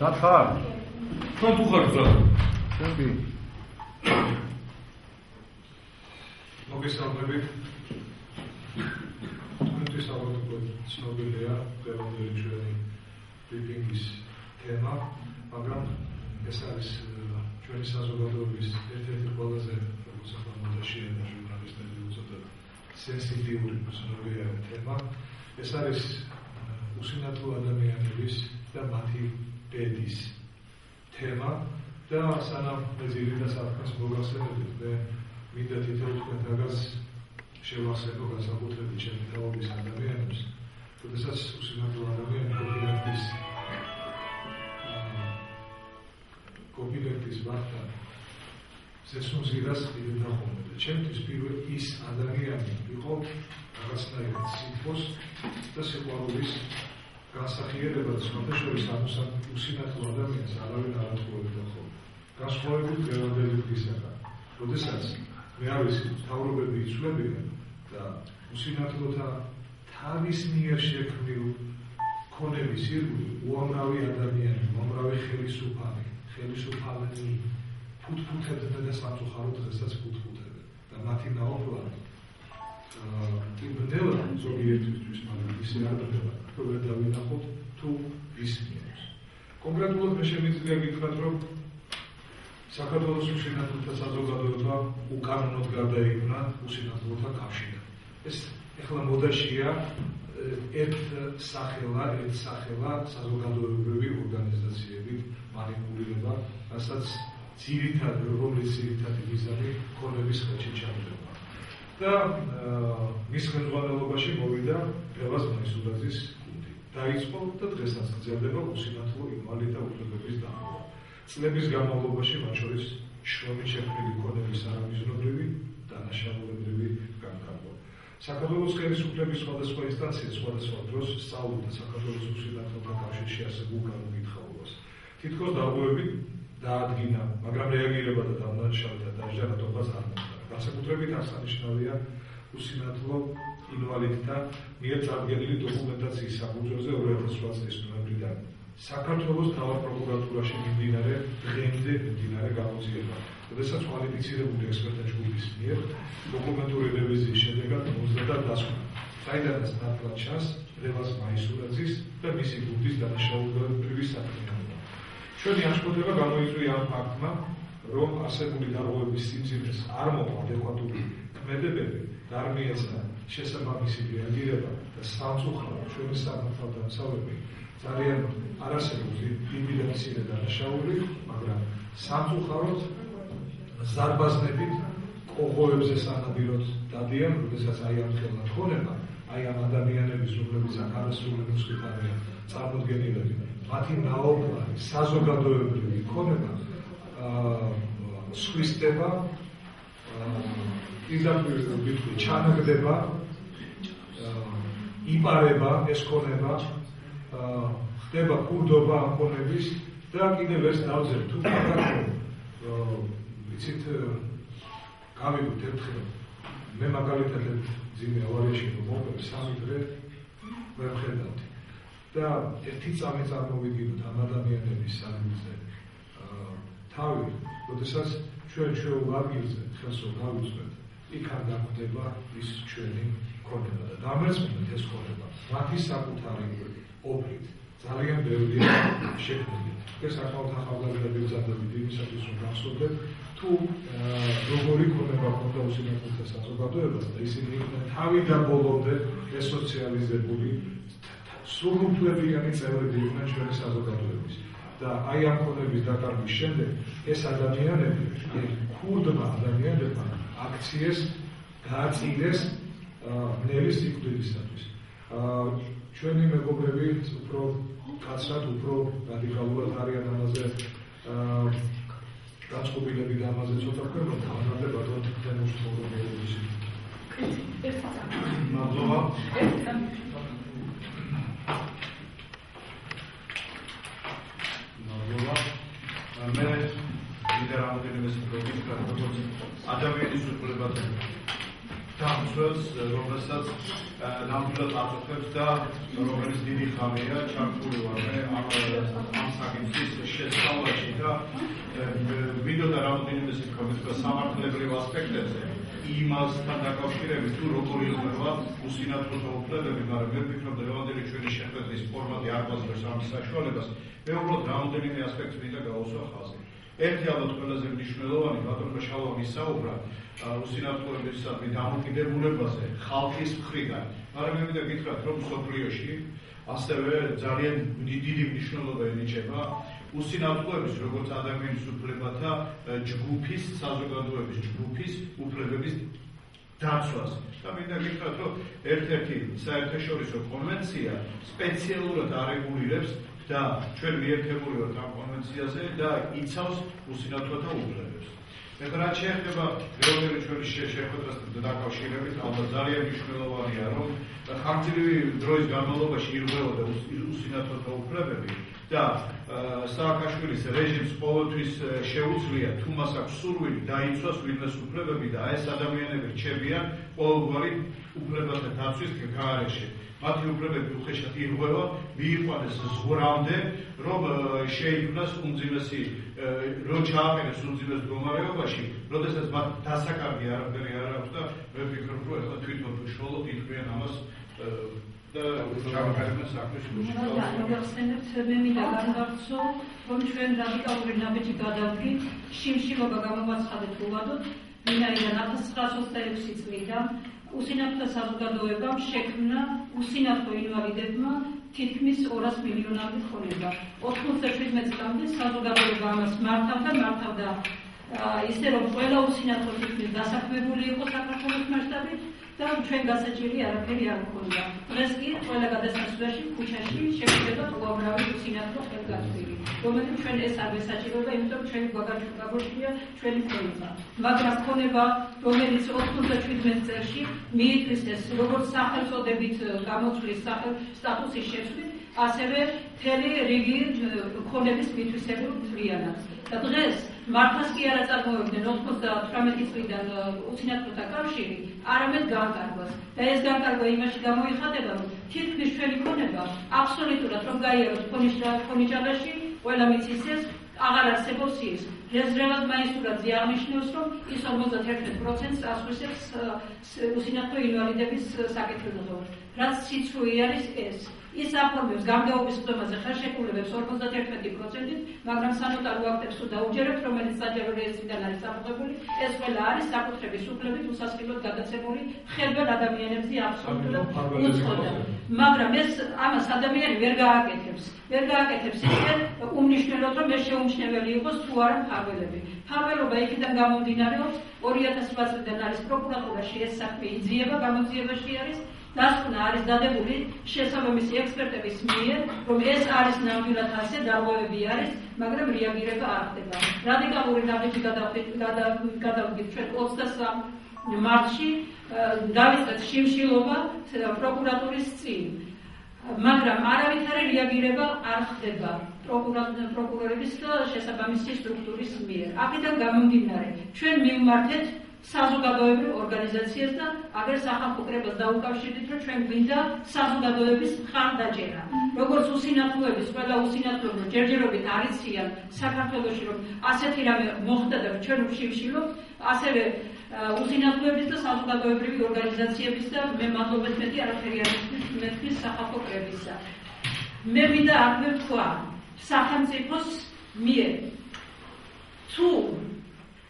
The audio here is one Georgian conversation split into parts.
დახარ. თქვენ თუ ხართ ზა? ჩვენ კი. მოგესალმებით. თქვენთვის ალბათ ცნობილია დღევანდელი ჩვენი ბრიფინგის თემა, მაგრამ ეს არის ჩვენი საზოგადოების ერთ-ერთი ყველაზე მოსახლეობაში და ჟურნალისტები უწოდოთ სენსიტიური ცნობილი თემა. ეს არის უსინათლო ადამიანების და მათი ბედის თემა და სანამ მე ძირითად საქმეს მოგახსენებთ, მე მინდა თითოეულ თქვენ რაგაც შევახსენო განსაკუთრებით ჩემი თაობის ადამიანებს, როდესაც უსინათლო ადამიანი კოპილექტის ვახთან ზესუნზირას იდედა ხოლმე და ჩემთვის პირველ ის ადამიანი იყო რაღაცნაირად სიტყვის და სიყვარულის განსახიერება და სხვადასხვა უსინათლო ადამიანს არავინ არ ათხოვებდა ხოლმე. განსხვავებით დღევანდელი დღისაგან, როდესაც მე არ ვიცი, მთავრობები იცვლებიან და უსინათლოთა თავის მიერ შექმნილ ქონების ირგვლივ უამრავი ადამიანი, უამრავი ხელისუფალნი ფუთფუთებდნენ და სამწუხაროდ დღესაც ფუთფუთებენ და მათი ნაყოფლად იბრძელა ზოგიერთისთვის, მაგრამ ისე არ იბრძელა, რომ ვერ დავინახოთ თუ ისმის. კონკრეტულად მე შემიძლია გითხრათ, რომ საქართველოს უსინათლოთა საზოგადოება უკანონოდ გარდაიქმნა უსინათლოთა კავშირად. ეს ეხლა მოდაშია ერთ სახელა საზოგადოებრივი ორგანიზაციებით მანიპულირება, რასაც რომლის ძირითადი მიზანი ქონების ხელში ჩამოყალიბება. და მის ხელმძღვანელობაში მოვიდა რევაზ მაისურაძის გუნდი. დაიწყო და დღესაც გრძელდება უსინათლო ინვალიდთა უფლებების დახურვა. წლების განმავლობაში მათ შორის შრომით შექმნილი ქონების არამიზნობრივი დანაშაულებრივი განკარგვა. საქართველოს ხელისუფლების სხვადასხვა ინსტანცია სხვადასხვა დროს სწავლობდა საქართველოს უსინათლოთა კავშირში არსებულ განუკითხაობას. თითქოს დარღვევებით დაადგინა, მაგრამ რეაგირება და დამნაშავეთა დაჟანატობას არ მოხდა. განსაკუთრებით აღსანიშნავია უსინათლო ინვალიდთა მიერ წარდგენილი დოკუმენტაციის საფუძველზე 2008 წლის ნოემბრიდან საქართველოს თავად პროკურატურაში დღემდე მიმდინარე გამოძიება. როდესაც კვალიფიცირებული ექსპერტთა ჯგუფის მიერ დოკუმენტური რევიზიის შედეგად მომზადდა დასკვნა, საიდანაც ნათლად ჩანს რევაზ მაისურაძის და მისი გუნდის დანაშაულებრივი საქმიანობა. ჩვენი აღშფოთება გამოიწვია ამ ფაქტმა, რომ არსებული დარღვევების სიმძიმეს არ მოყვა ადეკვატური ქმედებები, დარღვევასთან შესაბამისი რეაგირება და სამწუხაროდ ჩვენი სამართალდამცავები ძალიან არ არსებობს დიდი და მცირე დანაშაული, მაგრამ სამწუხაროდ ზარბაზნებით ყოღოებზე სანადიროდ დადიან, როდესაც აი ამ ხელნად ხონება, აი ამ ადამიანების, რომლებიც აქ არასრული ნუსხით არიან წარმოდგენილები, მათი ნაყოფლარი საზოგადოებრივი ქონება სხვისდება, ჩანაგდება, იპარება ეს ქონება, ხდება ქურდობა ამ ქონების და კიდევ ეს დავზერ თუ ვიცით გავიგოთ ერთხელ მე მაგალითად ძიმე ავარიაში მოვყავ 3 დღე ვერ ხედავდი და ერთი წამი წარმოვიდგინოთ ამ ადამიანების საგულზე თავი, როდესაც ჩვენ ჩვეულ ადგილზე ხელს გავუწევთ, იქ არ დაგვდება ის ჩვენი ქონება და დამერწმუნდეთ ეს ქონება მათი საკუთარი ოფლით ძალიან ბევრი შექმნილი. ეს საკმაოდ ახალგაზრდები ვზადებით იმისათვის, რომ გახსოვდეთ, თუ როგორი ქონება ჰქონდა უსინათლოთა საზოგადოებას და ისინი იყვნენ თავიდან ბოლომდე რესოციალიზებული, სრულუფლებიანი წევრები იყვნენ ჩვენი საზოგადოების. და აი ამ ქონების დაკარგვის შემდეგ ეს ადამიანები, ქურდმა ადამიანებმა აქციეს გააწილეს ნელის სიკვდილისათვის. ჩვენი მეგობრები უფრო კაცრად, უფრო რადიკალურად არიან ამაზე გაწყობილები და ამაზე ცოტა ქვემოთ, მაგრამ ბატონ თქვენ უშუალოდ მადლობა. მე მინდა რამდენიმე სიტყვები ვთქვა, როგორც ადამიანის უფლებათა დამცველი მმართველს, რომელსაც ნამდვილად აწუხებს და რომელიც დიდი ხანია ჩართული ვარ ამ საკითხის შესწავლაში და ვიდოდა რამოდენიმე სიტყვით სამართლებრივ ასპექტებზე იმასთან დაკავშირებით თუ როგორ იღება უსინათლოთა უფლებები, მაგრამ მე ვფიქრობ, დღევანდელი ჩვენი შეხვედრის ფორმატი არ გვაძლევს ამის საშუალებას. მე უბრალოდ რამოდენიმე ასპექტს მინდა გავუსვა ხაზი. ერთი ალბათ ყველაზე მნიშვნელოვანი, ბატონო შალვა ისაუბრა უსინათლოებისადმი დამოკიდებულებაზე ხალხის მხრიდან, მაგრამ მე მინდა გითხრათ, რომ მსოფლიოში ასევე ძალიან დიდი მნიშვნელობა ენიჭება უსინათლოების როგორც ადამიანის უფლებათა ჯგუფის, საზოგადოების ჯგუფის უფლებების დაცვას. და მინდა გითხრათ, რომ ერთ-ერთი საერთაშორისო კონვენცია სპეციალურად არეგულირებს და ჩვენ მიერთებული ვართ ამ კონვენციაზე და იცავს უსინათლოთა უფლებებს. ეხლა რაც შეეხება დღევანდელი ჩვენი შეხვედრასთან დაკავშირებით, ალბათ ძალიან მნიშვნელოვანია, რომ ხანგრძლივი დროის განმავლობაში ირღვეოდა უსინათლოთა უფლებები და სააკაშვილის რეჟიმს ყოველთვის შეუძლია თუ მას აქვს სურვილი დაიცვას ვინმეს უფლებები და ეს ადამიანები რჩებიან ყოველგვარი უფლებათა დაცვის გარეშე. მათი უფლებები უხეშად ირღვევა, მიიყვანეს ზღვრამდე, რომ შეიქმნას უმძიმესი, რომ ჩააყენეს უმძიმეს მდგომარეობაში, როდესაც მათ დასაკარგი არაფერი არ აქვს და მე ვფიქრობ, რომ ეხლა თვითონ უშუალოდ იყვნენ ამას და ჩააყენეს საქმის მოგახსენებთ, მე მინდა განვაცხო, რომ ჩვენ რადიკალური ნაბიჯი გადავდგით, შიმშილობა გამოვაცხადეთ უვადოთ, ვინაიდან 1926 წლიდან უსინათლო საზოგადოებამ შექმნა უსინათლო ინვალიდებმა თითქმის 200 მილიონამდე ხონება. 97 წლამდე საზოგადოება ამას მართავდა ისე რომ ყველა უსინათლო თითქმის დასაქმებული იყო საქართველოს მასშტაბით და ჩვენ გასაჭირი არაფერი არ ჰქონდა. დღეს კი ყველა გადასასვლელში ქუჩაში შეგვიძლია უამრავი უსინათლო ხელგაწვილი, რომელიც ჩვენ ეს არ გასაჭიროება, იმიტომ რომ ჩვენი გაგაჩუქებულია ჩვენი ხონება. მაგრამ ხონება, რომელიც 97 წელს მიიწვიეს როგორც სახელწოდებით გამოწვლის სტატუსის შეცვლით, ასევე მთელი რიგი ხონების მითვისებულ მთლიანად. და დღეს მართლაც კი არ აწარმოებდნენ 98 წლიდან უსინათლოთა კავშირი, არამედ განკარგვას. და ეს განკარგვა იმაში გამოიხატება, რომ თითქმის ჩვენი ქონება აბსოლუტურად რომ გაიაროთ ქონიჭალაში, ყველა მიცის ეს აღარ არსებობს ის. რეზერვად მაისურაძე აღნიშნავს, რომ ის 51%-ს ასვისებს უსინათლო ინვალიდების საკითხებზე. რაც სიცრუე არის ეს. ის აფორმებს გამგეობის ხდომაზე ხელშეკრულებებს 51%-ით, მაგრამ სანოტარო აქტებს თუ დაუჯერებთ, რომელიც საჯარო რეესტრიდან არის წამოღებული, ეს ყველა არის საკუთრების უფლებით უსასყიდლოდ გადაცემული ხერხემალ ადამიანებზე აბსოლუტურად უცხოდა. მაგრამ ეს ამას ადამიანი ვერ გააკეთებს. ვერ გააკეთებს ისე უმნიშვნელოდ, რომ ეს შეუმჩნეველი იყოს თუ არა მფარველები. მფარველობა იქიდან გამომდინარეობს, 2008 წლიდან არის პროკურატურაში ეს საქმე იძიება, გამოძიებაში არის. დასკვნა არის დადებული შესაბამისი ექსპერტების მიერ, რომ ეს არის ნამდვილად ასე, დარღვევები არის, მაგრამ რეაგირება არ ხდება. რადიკალური ნაბიჯი გადავდგით ჩვენ 23 მარტში, დავიწყეთ შიმშილობა პროკურატურის წინ. მაგრამ არავითარი რეაგირება არ ხდება პროკურორების და შესაბამისი სტრუქტურის მიერ. აქედან გამომდინარე, ჩვენ მივმართეთ საზოგადოებრივ ორგანიზაციას და აგერ სახალხო კრებას დაუკავშირდით, რომ ჩვენ გვინდა საზოგადოების მხარდაჭერა. როგორც უსინათლოების, ყველა უსინათლოებო ჯერჯერობით არ იციან საქართველოში, რომ ასეთი რამე მოხდა და ჩვენ ვშიმშილობთ, ასევე უსინათლოების და საზოგადოებრივი ორგანიზაციების და მე მადლობას მეტი არაფერი არ მეთქვის სახალხო კრებისა. მე მინდა აქ ვთქვა სახელმწიფოს მიერ თუ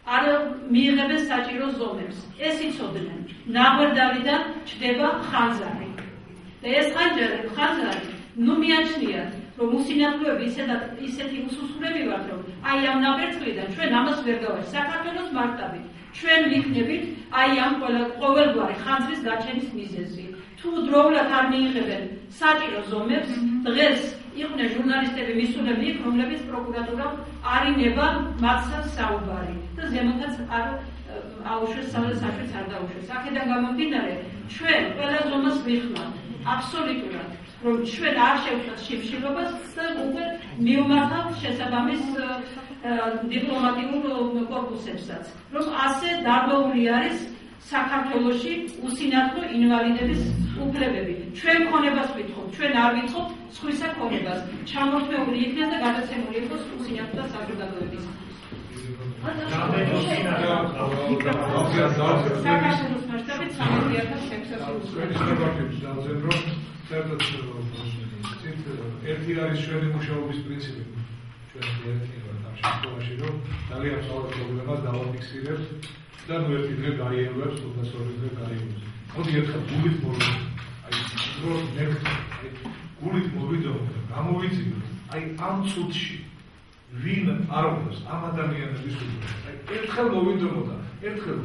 არ მიიღებენ საჭირო ზომებს. ეს იცოდნენ. ნაღვერდავიდან ჩდება ხანძარი. და ეს ხანძარი, ნუ მიაჩნიათ, რომ უსინათლოები ისეთი უსუსხლები ვართ, რომ აი ამ ნაბერწლიდან ჩვენ ამას ვერ გავართ. საქართველოს მასშტაბით ჩვენ ვიქნებით აი ამ ყოველგვარი ხანძრის გაჩენის მიზეზი. თუ დროულად არ მიიღებენ საჭირო ზომებს, დღეს იყვნენ ჟურნალისტები მისულები იქ, რომლებიც პროკურატურამ არ ინება მათსა საუბარი და ზემოთაც არ აუშვეს, საშვეც არ დაუშვეს. აქედან გამომდინარე, ჩვენ ყველა ზომას ვიხმართ აბსოლუტურად, რომ ჩვენ არ შევხვდეთ შიმშილობას და უკვე მივმართავთ შესაბამის დიპლომატიურ კორპუსებსაც, რომ ასე დარღვეული არის საქართველოში უსინათლო ინვალიდების უფლებები. ჩვენ ქონებას ვითხოვთ, ჩვენ არ ვითხოვთ სხვისა ქონებას. ჩამორთმეული იქნას და გადაცემული იყოს უსინათლო და საზოგადოების. საქართველოს მასშტაბით 13,600 ერთი არის ჩვენი მუშაობის პრინციპი. ჩვენ ერთი ვართ ამ შემთხვევაში, რომ ძალიან მთავარ პრობლემას დავაფიქსირებთ და ნუ ერთი დღე გაიელვებს, თუნდაც ორი დღე გაიელვებს. მოდი ერთხელ გულით მოვიდეთ. გულით მოვიდოთ და გამოვიძინოთ. ამ წუთში ვინ არ უნდა ამ ადამიანების უფლება. ერთხელ მოვიდოთ და ერთხელ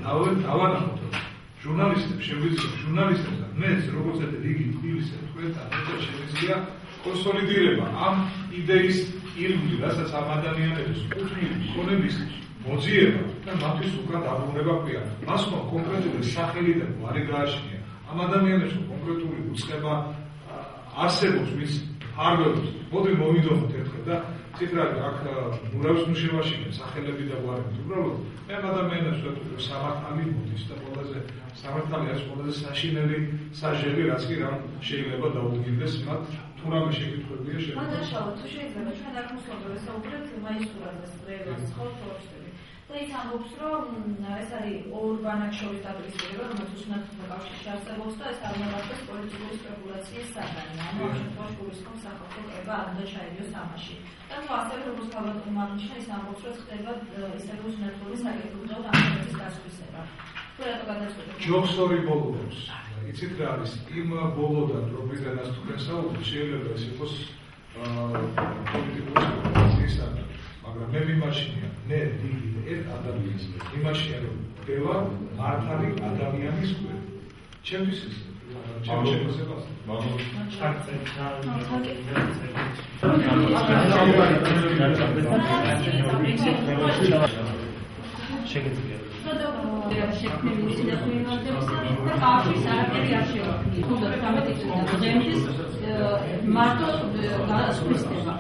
დავანახოთ. ჟურნალისტებს შეგვიძლია ჟურნალისტებთან მეც როგორც ერთ რიგი თბილისის თქვენთან ერთად შეგვიძლია კონსოლიდირება ამ იდეის ირგვლივ, რასაც ამ ადამიანების კუთვნილი ქონების მოძიება და მათთვის უკან დაბრუნება ქვია. მას ხომ კონკრეტული სახელი და გვარი გააჩნია. ამ ადამიანებს კონკრეტული უწყება არსებობს, მის ფარგლებს. მოდი მოვიდოთ ერთხელ და ციფრად აქ ნურავის მუშევაში სახელები და გვარები. უბრალოდ მე ადამიანებს ვეთქვი, სამართალი მოდის და ყველაზე სამართალი არის ყველაზე საშინელი საჟები, რაც კი რამ შეიძლება დაუდგინდეს მათ თუ რამე შეკითხვებია შეიძლება. მადაშალო, თუ შეიძლება ჩვენ არ მოსწონდეს საუბრობთ მაისურაზე სწრებას ხოლმე და ის ამბობს, რომ ეს არის ორ ბანაკს შორის დაპირისპირება, რომელიც უსინათლო კავშირში არსებობს და ეს არ მოხდეს პოლიტიკური სპეკულაციის საგანი. ანუ ამ შემთხვევაში გულისხმობს სახალხო კრება არ უნდა ჩაიდიოს ამაში. და თუ ასევე როგორც თავადმა აღნიშნა, ის ამბობს, რომ ხდება ისეთი უსინათლოების საკითხი და ამის დასკვისება. თუ რატო გადაწყვეტეთ? ჯოქსორი ბოლოს. იცით რა არის? იმ ბოლოდან პრობლემას თუ გასაუბრეთ, შეიძლება ეს იყოს პოლიტიკური სპეკულაციის საგანი. მაგრამ მე მიმაჩნია, მე დიდი ერთ ადამიანს მიმაჩნია, რომ დება მართალი ადამიანის კვირა. ჩემთვის ეს შექმნილი უსინათლო ინვალიდებისა და კავშირის არაფერი არ შეუქმნია. თუნდაც 13 წუთი დღემდე მარტო გასხვისდება.